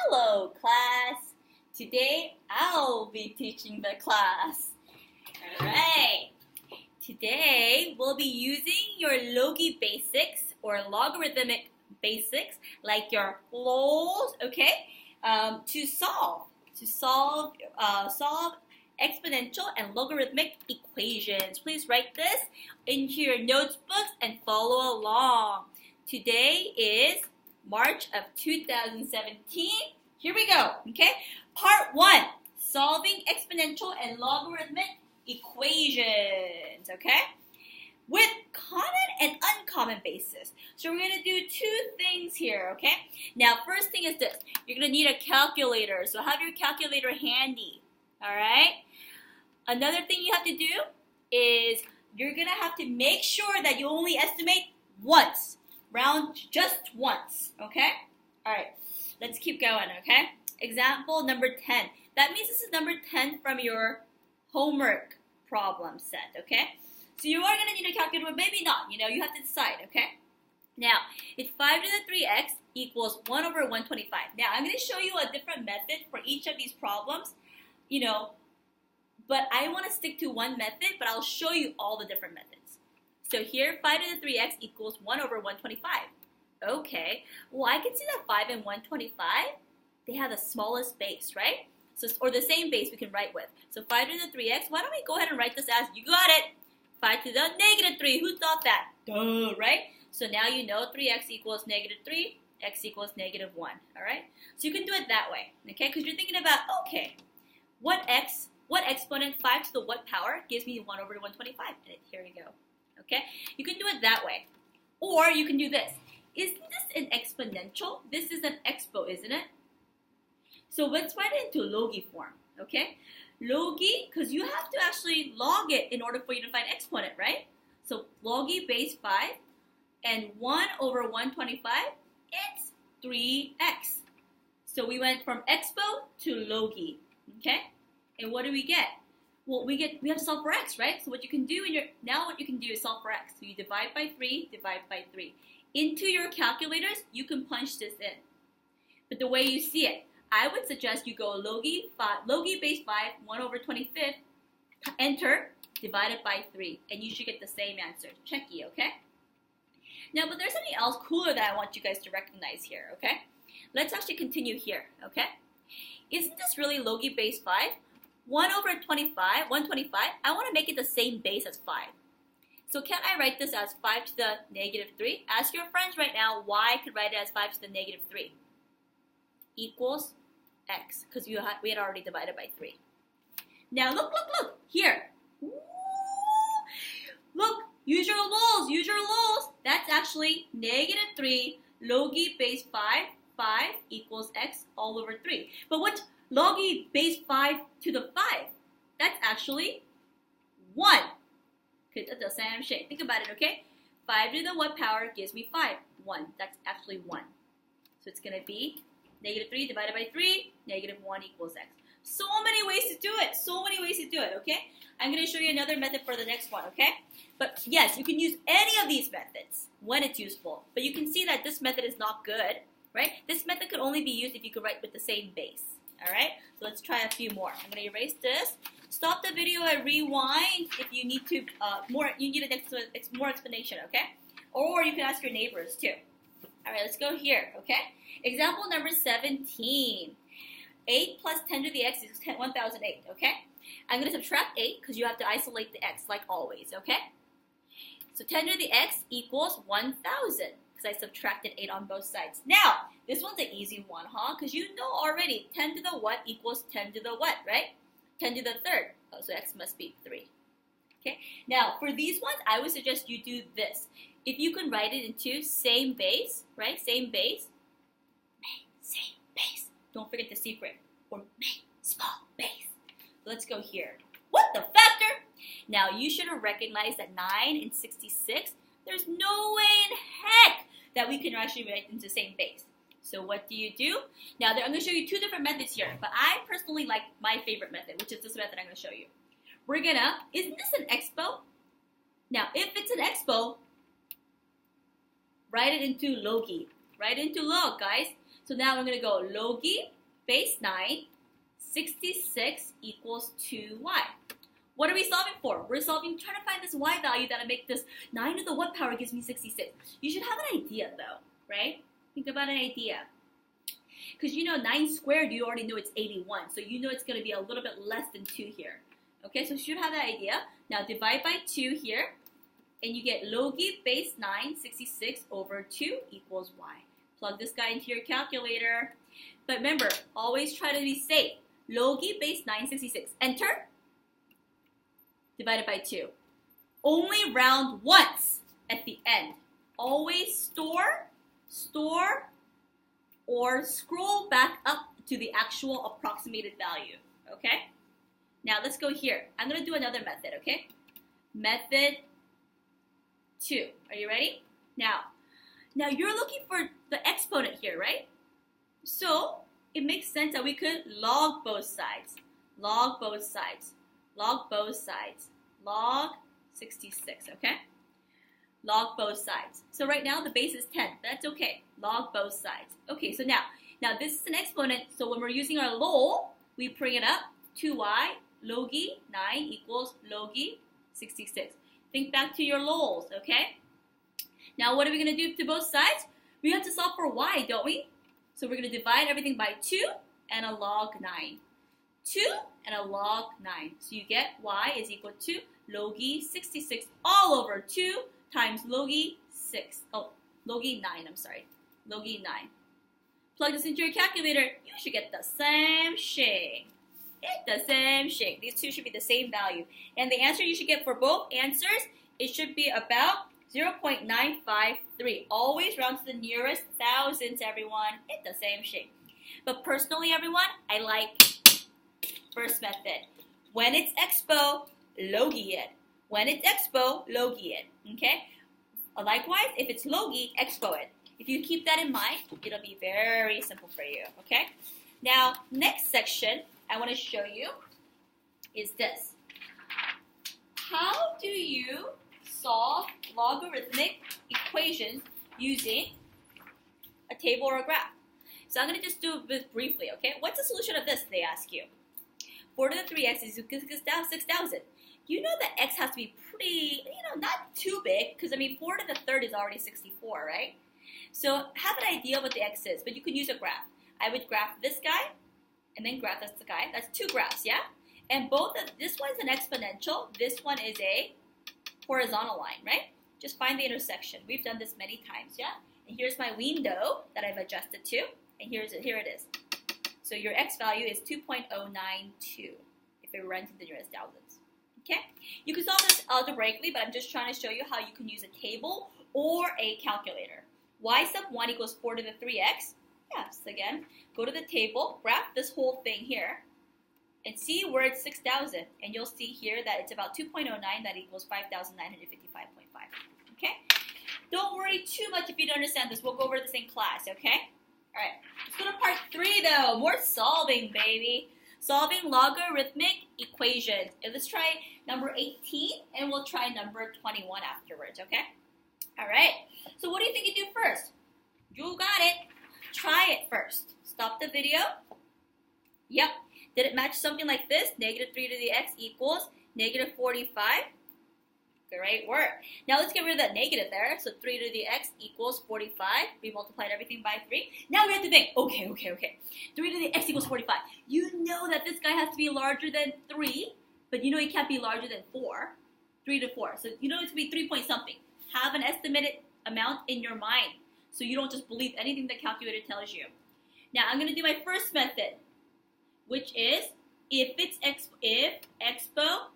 Hello, class. Today, I'll be teaching the class. Alright. Today, we'll be using your Logi basics or logarithmic basics, like your logs, okay, to solve exponential and logarithmic equations. Please write this into your notebooks and follow along. Today is March of 2017. Here we go, okay? Part 1, solving exponential and logarithmic equations, okay? With common and uncommon basis. So we're going to do two things here, okay? Now, first thing is this. You're going to need a calculator, so have your calculator handy, all right? Another thing you have to do is you're going to have to make sure that you only estimate once. Round just once, okay? All right, let's keep going, okay? Example number 10. That means this is number 10 from your homework problem set, okay? So you are going to need a calculator, but maybe not. You have to decide, okay? Now, it's 5 to the 3x equals 1 over 125. Now, I'm going to show you a different method for each of these problems, but I want to stick to one method, but I'll show you all the different methods. So here, 5 to the 3x equals 1 over 125. Okay, well, I can see that 5 and 125, they have the smallest base, right? So, or the same base we can write with. So 5 to the 3x, why don't we go ahead and write this as, you got it, 5 to the negative 3. Who thought that? Duh, right? So now you know 3x equals negative 3, x equals negative 1, all right? So you can do it that way, okay? Because you're thinking about, okay, what exponent 5 to the what power gives me 1 over 125? And here we go. Okay, you can do it that way. Or you can do this. Isn't this an exponential? This is an expo, isn't it? So let's write it into Logi form, okay? Logi, because you have to actually log it in order for you to find exponent, right? So Logi base 5 and 1 over 125, it's 3x. So we went from expo to Logi, okay? And what do we get? Well, we have to solve for x, right? So what you can do is solve for x. So you divide by 3, divide by 3. Into your calculators, you can punch this in. But the way you see it, I would suggest you go Logi base 5, 1 over 25th, enter, divided by 3, and you should get the same answer. Checky, okay? Now, but there's something else cooler that I want you guys to recognize here, okay? Let's actually continue here, okay? Isn't this really Logi base 5? 1 over 125, I want to make it the same base as 5. So can I write this as 5 to the negative 3? Ask your friends right now why I could write it as 5 to the negative 3. Equals x, because we had already divided by 3. Now look, here. Ooh, look, use your lols. That's actually negative 3 Logi base 5 equals x all over 3. But what's Logi base 5 to the 5? That's actually 1. Think about it, okay? 5 to the what power gives me 5? 1. That's actually 1. So it's going to be negative 3 divided by 3, negative 1 equals x. So many ways to do it, okay? I'm going to show you another method for the next one, okay? But yes, you can use any of these methods when it's useful. But you can see that this method is not good, right? This method could only be used if you could write with the same base. All right, so let's try a few more. I'm going to erase this. Stop the video and rewind if you need to more explanation, okay? Or you can ask your neighbors too. All right, let's go here, okay? Example number 17. 8 plus 10 to the x is 1008, okay? I'm going to subtract 8 because you have to isolate the x like always, okay? So 10 to the x equals 1,000 because I subtracted 8 on both sides. Now, this one's an easy one, huh? Because you know already 10 to the what equals 10 to the what, right? 10 to the third. Oh, so x must be 3. Okay? Now, for these ones, I would suggest you do this. If you can write it into same base, right? Same base. Same base. Don't forget the secret. Or make small base. Let's go here. What the factor? Now, you should have recognized that 9 and 66, there's no way in heck that we can actually write into the same base. So what do? Now, I'm going to show you two different methods here, but I personally like my favorite method, which is this method I'm going to show you. Isn't this an expo? Now, if it's an expo, write it into Logi. Write into log, guys. So now we're going to go loggy base 9, 66 equals 2y. What are we solving for? We're trying to find this y value that'll make this 9 to the what power gives me 66. You should have an idea though, right? Think about an idea. Because you know 9 squared, you already know it's 81. So you know it's going to be a little bit less than 2 here. Okay, so you should have that idea. Now divide by 2 here. And you get loggy base 9, 66 over 2 equals y. Plug this guy into your calculator. But remember, always try to be safe. Loggy base 9, 66. Enter. Divided by 2. Only round once at the end. Always store, or scroll back up to the actual approximated value. Okay? Now let's go here. I'm going to do another method, okay? Method 2. Are you ready? Now you're looking for the exponent here, right? So it makes sense that we could log both sides. Log both sides. Log both sides. Log 66, okay? Log both sides. So right now the base is 10. That's okay. Log both sides. Okay, so now this is an exponent. So when we're using our log, we bring it up. 2y loggy 9 equals loggy 66. Think back to your lols, okay? Now what are we going to do to both sides? We have to solve for y, don't we? So we're going to divide everything by 2 and a log 9. 2 and a log 9. So you get y is equal to loggy 66 all over 2 times loggy 9, I'm sorry. Loggy 9. Plug this into your calculator. You should get the same thing. The same thing. These two should be the same value. And the answer you should get for both answers, it should be about 0.953. Always round to the nearest thousands, everyone. It's the same thing. But personally, everyone, I like first method. When it's expo, loggy it. When it's expo, loggy it. Okay? Likewise, if it's loggy, expo it. If you keep that in mind, it'll be very simple for you. Okay? Now, next section I want to show you is this. How do you solve logarithmic equations using a table or a graph? So I'm going to just do this briefly, okay? What's the solution of this, they ask you? 4 to the 3x is equal to 6,000. You know that x has to be pretty, not too big, because, 4 to the third is already 64, right? So have an idea what the x is, but you could use a graph. I would graph this guy, and then graph this guy. That's 2 graphs, yeah? And this one's an exponential, this one is a horizontal line, right? Just find the intersection. We've done this many times, yeah? And here's my window that I've adjusted to, and here it is. So your x value is 2.092 if it runs to the nearest thousands, okay? You can solve this algebraically, but I'm just trying to show you how you can use a table or a calculator. Y sub 1 equals 4 to the 3x. Yes, again, go to the table, graph this whole thing here, and see where it's 6,000. And you'll see here that it's about 2.09, that equals 5,955.5. Okay? Don't worry too much if you don't understand this. We'll go over this in class, okay? All right, let's go to part 3, though. More solving, baby. Solving logarithmic equations. And let's try number 18, and we'll try number 21 afterwards, okay? All right, so what do you think you do first? You got it. Try it first. Stop the video. Yep. Did it match something like this? Negative 3 to the x equals negative 45. Great work. Now let's get rid of that negative there. So 3 to the x equals 45. We multiplied everything by 3. Now we have to think, okay. 3 to the x equals 45. You know that this guy has to be larger than 3, but you know he can't be larger than 4. 3 to 4. So you know it's going to be 3 point something. Have an estimated amount in your mind, so you don't just believe anything the calculator tells you. Now I'm going to do my first method, which is if expo,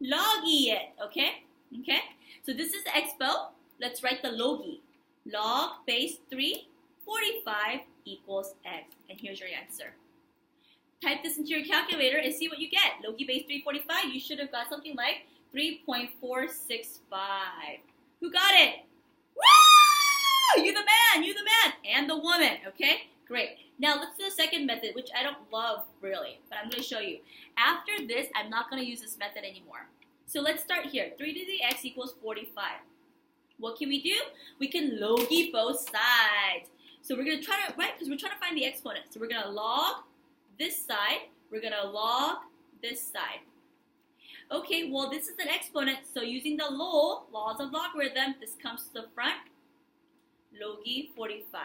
loggy it, okay? So this is the expo. Let's write the loggy. Log base 3, 45 equals x. And here's your answer. Type this into your calculator and see what you get. Loggy base 3, 45, you should have got something like 3.465. Who got it? Woo! You the man, and the woman, okay? Great. Now let's do the second method, which I don't love really, but I'm going to show you. After this, I'm not going to use this method anymore. So let's start here. 3 to the x equals 45. What can we do? We can loggy both sides. So we're going to try to, right, because we're trying to find the exponent. So we're going to log this side. We're going to log this side. Okay, well, this is an exponent. So using the laws of logarithm, this comes to the front. Loggy 45.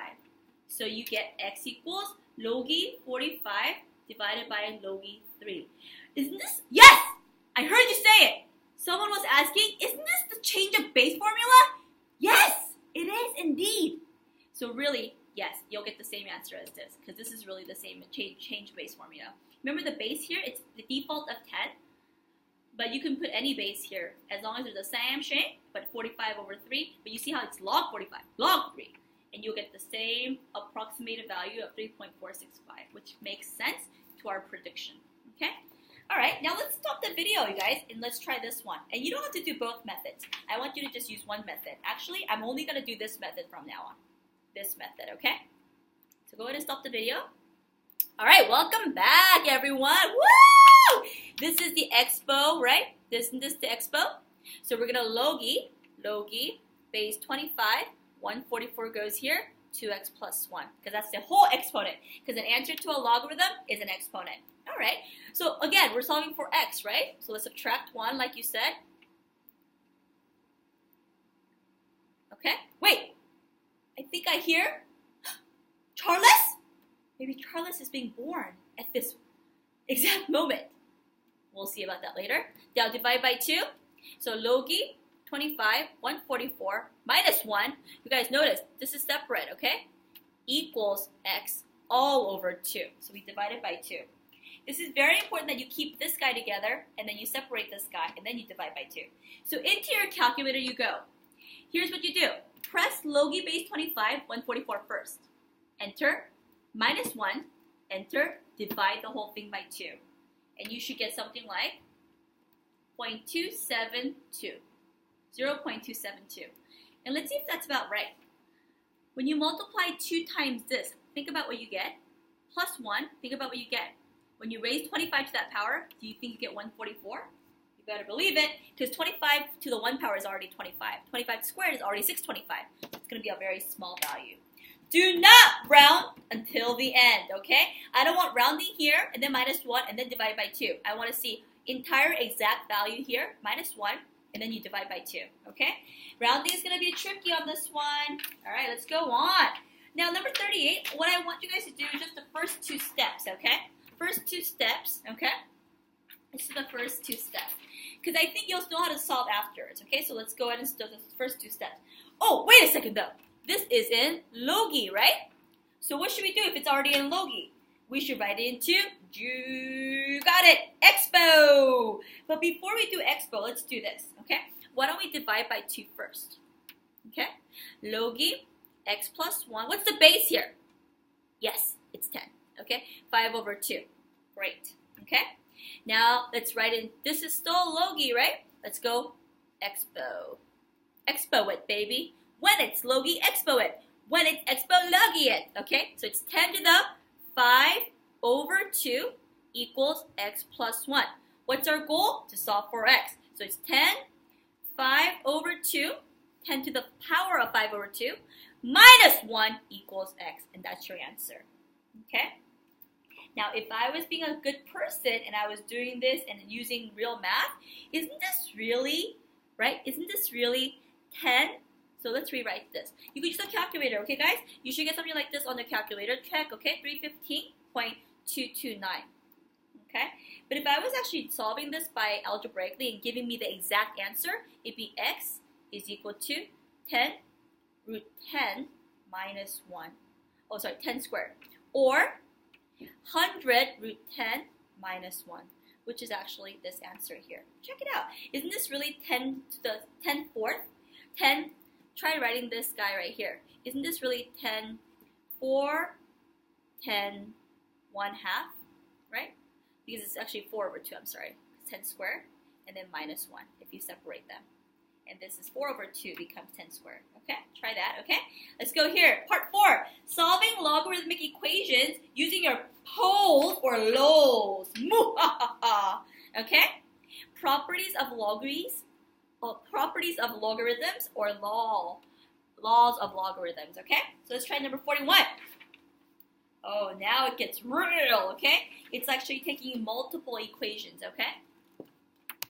So you get x equals loggy 45 divided by loggy 3. Isn't this? Yes! I heard you say it. Someone was asking, isn't this the change of base formula? Yes, it is indeed. So really, yes, you'll get the same answer as this because this is really the same change base formula. Remember the base here, it's the default of 10, but you can put any base here as long as it's the same shape, but 45 over 3. But you see how it's log 45, log 3. And you'll get the same approximated value of 3.465, which makes sense to our prediction, okay? All right, now let's stop the video, you guys, and let's try this one. And you don't have to do both methods. I want you to just use one method. Actually, I'm only going to do this method from now on. This method, okay? So go ahead and stop the video. All right, welcome back, everyone. Woo! This is the EXPO, right? Isn't this the EXPO? So we're going to loggy, base 25, 144 goes here, 2x plus 1, because that's the whole exponent, because an answer to a logarithm is an exponent. All right, so again, we're solving for x, right? So let's subtract 1 like you said. Okay, wait, I think I hear Charles? Maybe Charles is being born at this exact moment. We'll see about that later. Now divide by 2. So loggy 25, 144 minus 1. You guys notice this is separate, okay? Equals x all over 2. So we divide it by 2. This is very important that you keep this guy together and then you separate this guy and then you divide by 2. So into your calculator you go. Here's what you do. Press loggy base 25, 144 first. Enter, minus 1, enter, divide the whole thing by 2. And you should get something like 0.272. 0.272. And let's see if that's about right. When you multiply 2 times this, think about what you get. Plus 1, think about what you get. When you raise 25 to that power, do you think you get 144? You better believe it, because 25 to the 1 power is already 25. 25 squared is already 625. It's going to be a very small value. Do not round until the end, okay? I don't want rounding here, and then minus 1, and then divide by 2. I want to see entire exact value here, minus 1, and then you divide by 2, okay? Rounding is going to be tricky on this one. All right, let's go on. Now, number 38, what I want you guys to do is just the first 2 steps, okay? First 2 steps, okay? This is the first 2 steps. Because I think you'll know how to solve afterwards, okay? So let's go ahead and do the first 2 steps. Oh, wait a second, though. This is in Loggy, right? So what should we do if it's already in Loggy? We should write it into, you got it, EXPO. But before we do EXPO, let's do this, okay? Why don't we divide by 2 first? Okay? Loggy, x plus 1. What's the base here? Yes, it's 10, okay? 5 over 2. Great, okay? Now, let's write in, this is still Loggy, right? Let's go EXPO. EXPO it, baby. When it's Loggy, EXPO it. When it's EXPO-LOGGY it, okay? So it's 10 to the 5 over 2 equals x plus 1. What's our goal? To solve for x. So it's 10, 5 over 2, 10 to the power of 5 over 2, minus 1 equals x. And that's your answer, okay? Now, if I was being a good person and I was doing this and using real math, isn't this really, right? Isn't this really 10? So let's rewrite this. You could use a calculator, okay, guys? You should get something like this on the calculator. Check, okay? 315.229, okay? But if I was actually solving this by algebraically and giving me the exact answer, it'd be x is equal to 10 root 10 minus 1. Oh, sorry, 10 squared. Or 100 root 10 minus 1, which is actually this answer here. Check it out. Isn't this really 10 to the 10 fourth? 10, try writing this guy right here. Isn't this really 10 4, 10 1 half, right? Because it's actually 4 over 2, I'm sorry. 10 squared, and then minus 1 if you separate them. And this is 4 over 2 becomes 10 squared. Okay, try that, okay? Let's go here. Part 4, solving logarithmic equations using your poles or LOLs. Okay? Properties of logarithms or LOL. laws of logarithms, okay? So let's try number 41. Oh, now it gets real, okay? It's actually taking multiple equations, okay?